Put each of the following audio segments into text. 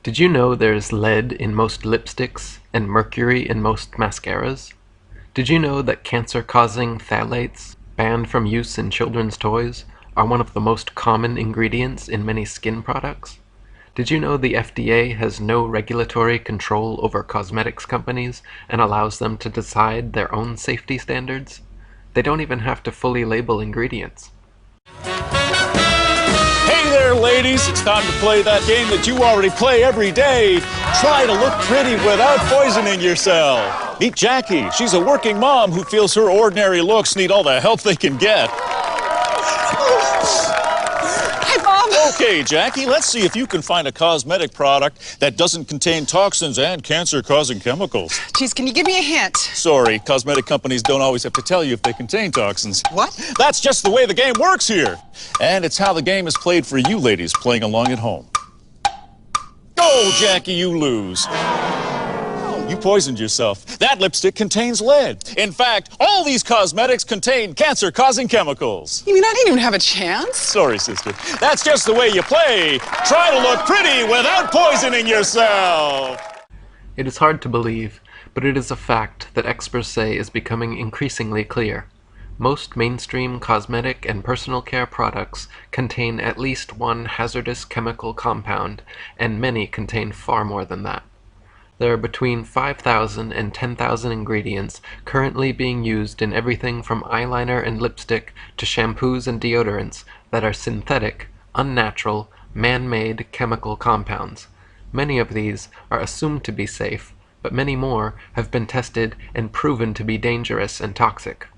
Did you know there's lead in most lipsticks and mercury in most mascaras? Did you know that cancer-causing phthalates, banned from use in children's toys, are one of the most common ingredients in many skin products? Did you know the FDA has no regulatory control over cosmetics companies and allows them to decide their own safety standards? They don't even have to fully label ingredients. Hey there, ladies. It's time to play that game that you already play every day. Try to look pretty without poisoning yourself. Meet Jackie. She's a working mom who feels her ordinary looks need all the help they can get. Hi, Bob. Okay, Jackie, let's see if you can find a cosmetic product that doesn't contain toxins and cancer-causing chemicals. Geez, can you give me a hint? Sorry, cosmetic companies don't always have to tell you if they contain toxins. What? That's just the way the game works here. And it's how the game is played for you ladies playing along at home. Go, Jackie, you lose. You poisoned yourself. That lipstick contains lead. In fact, all these cosmetics contain cancer-causing chemicals. You mean I didn't even have a chance? Sorry, sister. That's just the way you play. Try to look pretty without poisoning yourself. It is hard to believe, but it is a fact that experts say is becoming increasingly clear. Most mainstream cosmetic and personal care products contain at least one hazardous chemical compound, and many contain far more than that. There are between 5,000 and 10,000 ingredients currently being used in everything from eyeliner and lipstick to shampoos and deodorants that are synthetic, unnatural, man-made chemical compounds. Many of these are assumed to be safe, but many more have been tested and proven to be dangerous and toxic.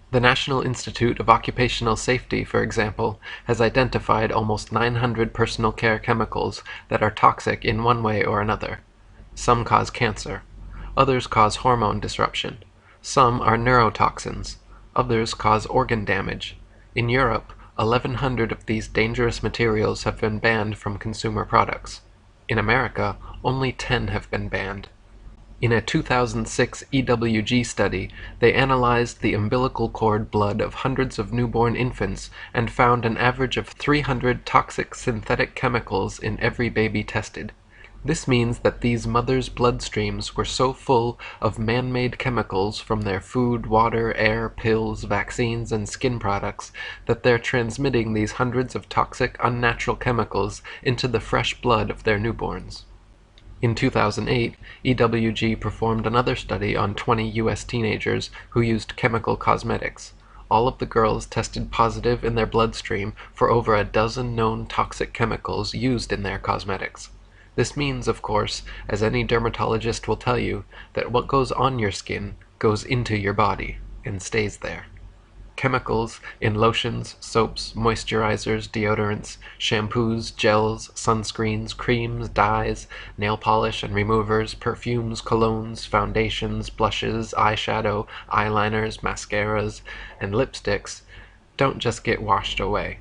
The National Institute of Occupational Safety, for example, has identified almost 900 personal care chemicals that are toxic in one way or another. Some cause cancer. Others cause hormone disruption. Some are neurotoxins. Others cause organ damage. In Europe, 1,100 of these dangerous materials have been banned from consumer products. In America, only 10 have been banned. In a 2006 EWG study, they analyzed the umbilical cord blood of hundreds of newborn infants and found an average of 300 toxic synthetic chemicals in every baby tested. This means that these mothers' bloodstreams were so full of man-made chemicals from their food, water, air, pills, vaccines, and skin products that they're transmitting these hundreds of toxic, unnatural chemicals into the fresh blood of their newborns. In 2008, EWG performed another study on 20 U.S. teenagers who used chemical cosmetics. All of the girls tested positive in their bloodstream for over a dozen known toxic chemicals used in their cosmetics. This means, of course, as any dermatologist will tell you, that what goes on your skin goes into your body and stays there. Chemicals in lotions, soaps, moisturizers, deodorants, shampoos, gels, sunscreens, creams, dyes, nail polish and removers, perfumes, colognes, foundations, blushes, eyeshadow, eyeliners, mascaras, and lipsticks don't just get washed away.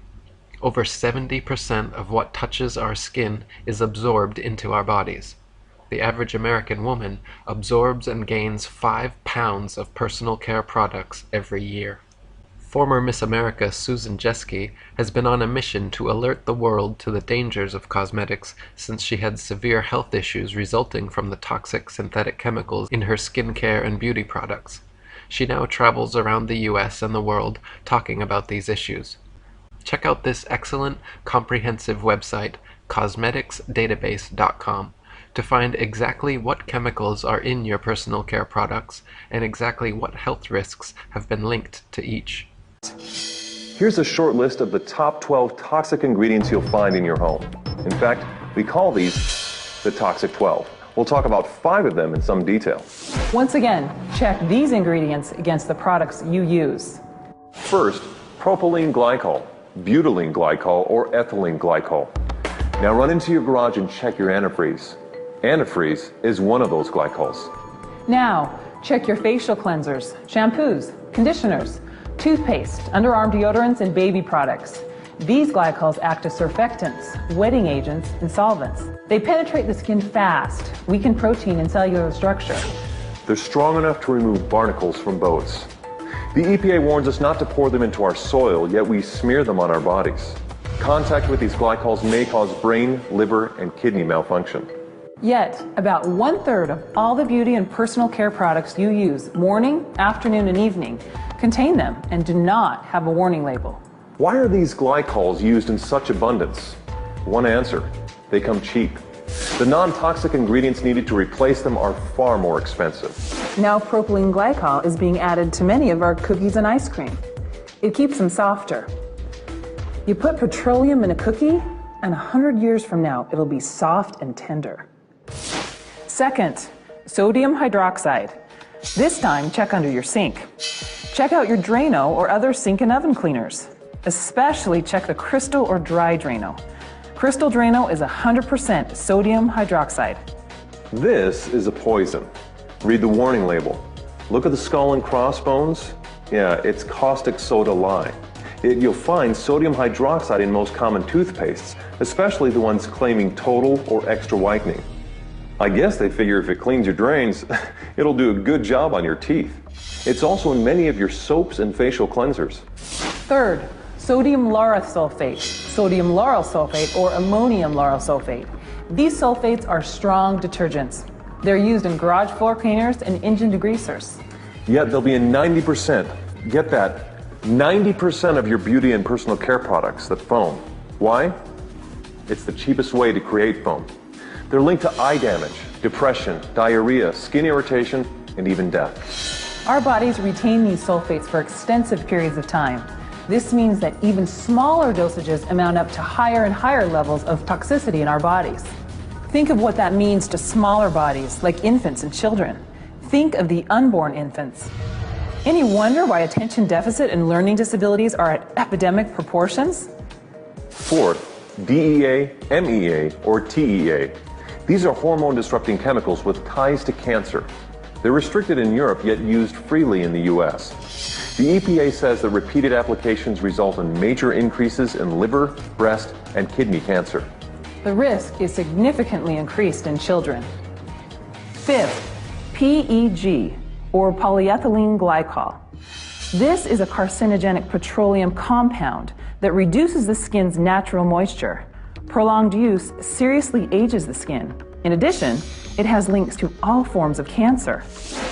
Over 70% of what touches our skin is absorbed into our bodies. The average American woman absorbs and gains 5 pounds of personal care products every year. Former Miss America Susan Jeske has been on a mission to alert the world to the dangers of cosmetics since she had severe health issues resulting from the toxic synthetic chemicals in her skincare and beauty products. She now travels around the US and the world talking about these issues. Check out this excellent, comprehensive website, cosmeticsdatabase.com, to find exactly what chemicals are in your personal care products and exactly what health risks have been linked to each. Here's a short list of the top 12 toxic ingredients you'll find in your home. In fact, we call these the Toxic 12. We'll talk about 5 of them in some detail. Once again, check these ingredients against the products you use. First, propylene glycol, butylene glycol, or ethylene glycol. Now run into your garage and check your antifreeze. Antifreeze is one of those glycols. Now, check your facial cleansers, shampoos, conditioners, toothpaste, underarm deodorants, and baby products. These glycols act as surfactants, wetting agents, and solvents. They penetrate the skin fast, weaken protein and cellular structure. They're strong enough to remove barnacles from boats. The EPA warns us not to pour them into our soil, yet we smear them on our bodies. Contact with these glycols may cause brain, liver, and kidney malfunction. Yet, about 1/3 of all the beauty and personal care products you use morning, afternoon, and evening contain them and do not have a warning label. Why are these glycols used in such abundance? One answer: they come cheap. The non-toxic ingredients needed to replace them are far more expensive. Now propylene glycol is being added to many of our cookies and ice cream. It keeps them softer. You put petroleum in a cookie, and 100 years from now, it'll be soft and tender. Second, sodium hydroxide. This time, check under your sink. Check out your Drano or other sink and oven cleaners. Especially check the Crystal or Dry Drano. Crystal Drano is 100% sodium hydroxide. This is a poison. Read the warning label. Look at the skull and crossbones. Yeah, it's caustic soda lye. You'll find sodium hydroxide in most common toothpastes, especially the ones claiming total or extra whitening. I guess they figure if it cleans your drains, it'll do a good job on your teeth. It's also in many of your soaps and facial cleansers. Third, sodium lauryl sulfate, sodium lauryl sulfate, or ammonium lauryl sulfate. These sulfates are strong detergents. They're used in garage floor cleaners and engine degreasers. Yet they'll be in 90%, get that, 90% of your beauty and personal care products that foam. Why? It's the cheapest way to create foam. They're linked to eye damage, depression, diarrhea, skin irritation, and even death. Our bodies retain these sulfates for extensive periods of time. This means that even smaller dosages amount up to higher and higher levels of toxicity in our bodies. Think of what that means to smaller bodies, like infants and children. Think of the unborn infants. Any wonder why attention deficit and learning disabilities are at epidemic proportions? Fourth, DEA, MEA, or TEA. These are hormone-disrupting chemicals with ties to cancer. They're restricted in Europe, yet used freely in the US. The EPA says that repeated applications result in major increases in liver, breast, and kidney cancer. The risk is significantly increased in children. Fifth, PEG, or polyethylene glycol. This is a carcinogenic petroleum compound that reduces the skin's natural moisture. Prolonged use seriously ages the skin. In addition, it has links to all forms of cancer.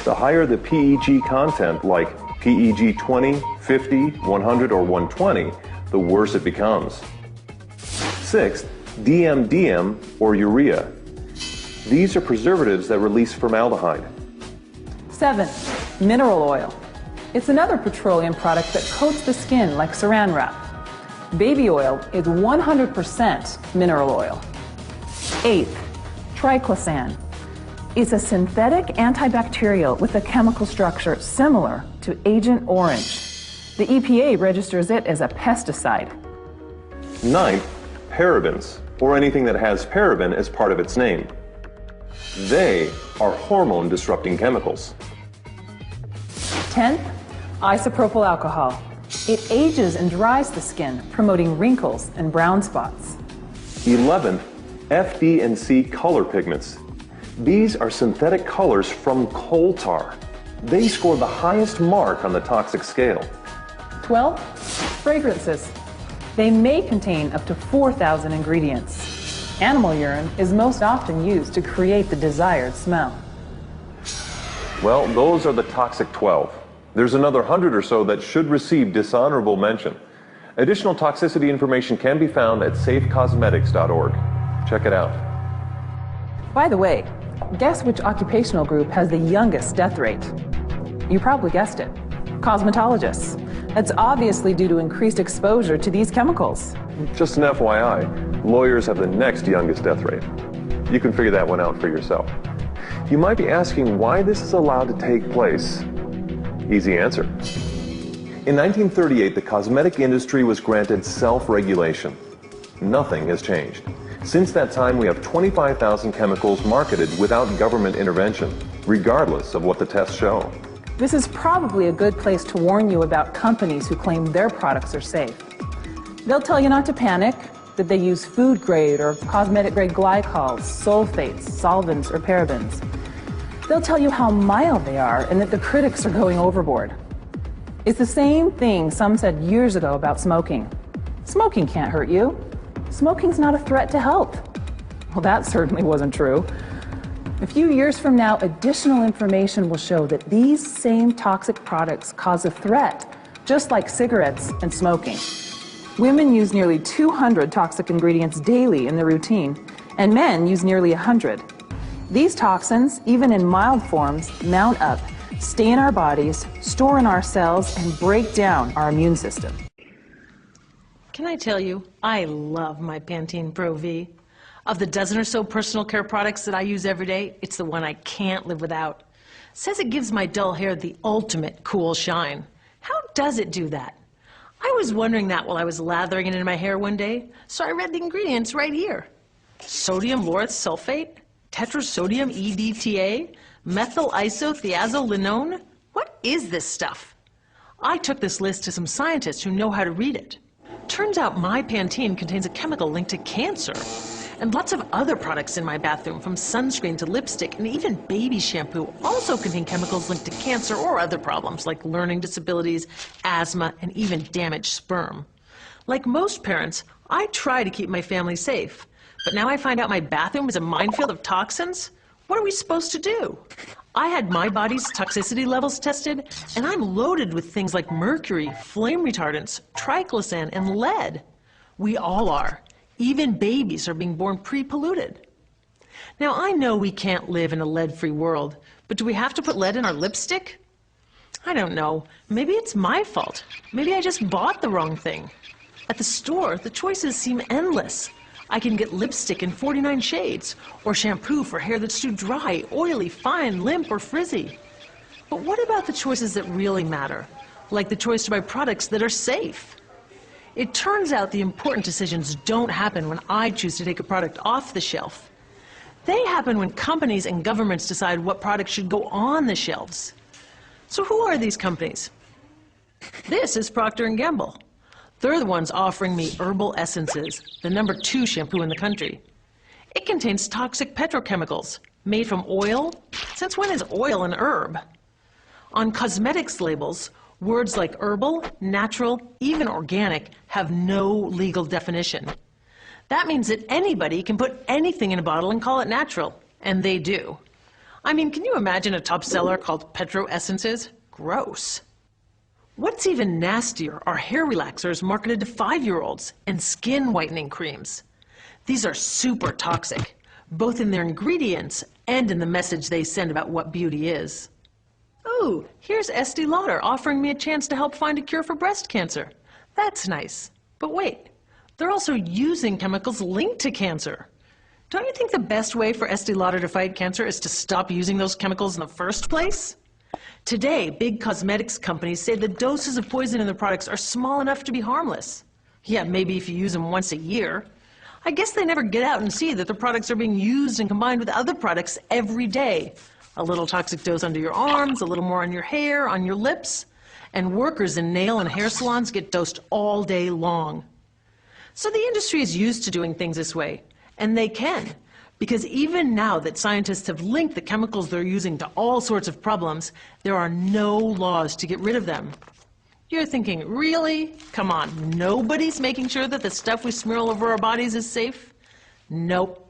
The higher the PEG content, like PEG 20, 50, 100, or 120, the worse it becomes. Sixth, DMDM, or urea. These are preservatives that release formaldehyde. Seventh, mineral oil. It's another petroleum product that coats the skin like saran wrap. Baby oil is 100% mineral oil. Eighth, triclosan. It's a synthetic antibacterial with a chemical structure similar to Agent Orange. The EPA registers it as a pesticide. Ninth, parabens, or anything that has paraben as part of its name. They are hormone-disrupting chemicals. 10th, isopropyl alcohol. It ages and dries the skin, promoting wrinkles and brown spots. 11th, FD and C color pigments. These are synthetic colors from coal tar. They score the highest mark on the toxic scale. 12th, fragrances. They may contain up to 4,000 ingredients. Animal urine is most often used to create the desired smell. Well, those are the toxic 12. There's another 100 or so that should receive dishonorable mention. Additional toxicity information can be found at safecosmetics.org. Check it out. By the way, guess which occupational group has the youngest death rate? You probably guessed it. Cosmetologists. That's obviously due to increased exposure to these chemicals. Just an FYI, lawyers have the next youngest death rate. You can figure that one out for yourself. You might be asking why this is allowed to take place. Easy answer. In 1938, the cosmetic industry was granted self-regulation. Nothing has changed. Since that time, we have 25,000 chemicals marketed without government intervention, regardless of what the tests show. This is probably a good place to warn you about companies who claim their products are safe. They'll tell you not to panic, that they use food-grade or cosmetic-grade glycols, sulfates, solvents, or parabens. They'll tell you how mild they are and that the critics are going overboard. It's the same thing some said years ago about smoking. Smoking can't hurt you. Smoking's not a threat to health. Well, that certainly wasn't true. A few years from now, additional information will show that these same toxic products cause a threat, just like cigarettes and smoking. Women use nearly 200 toxic ingredients daily in their routine, and men use nearly 100. These toxins, even in mild forms, mount up, stay in our bodies, store in our cells, and break down our immune system. Can I tell you, I love my Pantene Pro V. Of the dozen or so personal care products that I use every day, it's the one I can't live without. Says it gives my dull hair the ultimate cool shine. How does it do that? I was wondering that while I was lathering it in my hair one day, so I read the ingredients right here. Sodium lauryl sulfate, tetrasodium EDTA, methyl isothiazolinone. What is this stuff? I took this list to some scientists who know how to read it. Turns out my Pantene contains a chemical linked to cancer. And lots of other products in my bathroom, from sunscreen to lipstick and even baby shampoo, also contain chemicals linked to cancer or other problems like learning disabilities, asthma, and even damaged sperm. Like most parents, I try to keep my family safe. But now I find out my bathroom is a minefield of toxins? What are we supposed to do? I had my body's toxicity levels tested, and I'm loaded with things like mercury, flame retardants, triclosan, and lead. We all are. Even babies are being born pre-polluted. Now, I know we can't live in a lead-free world, but do we have to put lead in our lipstick? I don't know. Maybe it's my fault. Maybe I just bought the wrong thing. At the store, the choices seem endless. I can get lipstick in 49 shades, or shampoo for hair that's too dry, oily, fine, limp, or frizzy. But what about the choices that really matter, like the choice to buy products that are safe? It turns out the important decisions don't happen when I choose to take a product off the shelf. They happen when companies and governments decide what products should go on the shelves. So who are these companies? This is Procter & Gamble. They're the ones offering me Herbal Essences, the #2 shampoo in the country. It contains toxic petrochemicals made from oil. Since when is oil an herb? On cosmetics labels, words like herbal, natural, even organic have no legal definition. That means that anybody can put anything in a bottle and call it natural, and they do. I mean, can you imagine a top seller called Petro Essences? Gross. What's even nastier are hair relaxers marketed to 5-year-olds and skin whitening creams. These are super toxic, both in their ingredients and in the message they send about what beauty is. Ooh, here's Estee Lauder offering me a chance to help find a cure for breast cancer. That's nice. But wait, they're also using chemicals linked to cancer. Don't you think the best way for Estee Lauder to fight cancer is to stop using those chemicals in the first place? Today, big cosmetics companies say the doses of poison in their products are small enough to be harmless. Yeah, maybe if you use them once a year. I guess they never get out and see that their products are being used and combined with other products every day. A little toxic dose under your arms, a little more on your hair, on your lips. And workers in nail and hair salons get dosed all day long. So the industry is used to doing things this way, and they can. Because even now that scientists have linked the chemicals they're using to all sorts of problems, there are no laws to get rid of them. You're thinking, really? Come on, nobody's making sure that the stuff we smear all over our bodies is safe? Nope.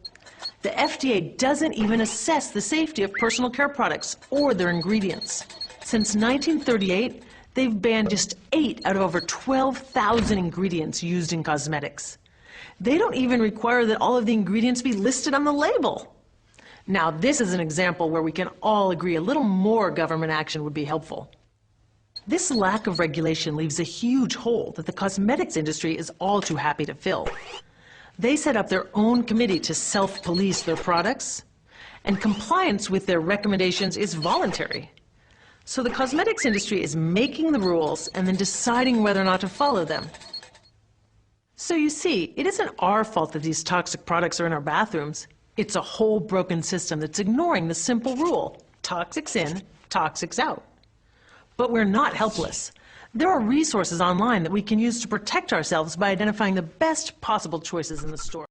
The FDA doesn't even assess the safety of personal care products or their ingredients. Since 1938, they've banned just 8 out of over 12,000 ingredients used in cosmetics. They don't even require that all of the ingredients be listed on the label. Now, this is an example where we can all agree a little more government action would be helpful. This lack of regulation leaves a huge hole that the cosmetics industry is all too happy to fill. They set up their own committee to self-police their products, and compliance with their recommendations is voluntary. So the cosmetics industry is making the rules and then deciding whether or not to follow them. So you see, it isn't our fault that these toxic products are in our bathrooms. It's a whole broken system that's ignoring the simple rule: toxics in, toxics out. But we're not helpless. There are resources online that we can use to protect ourselves by identifying the best possible choices in the store.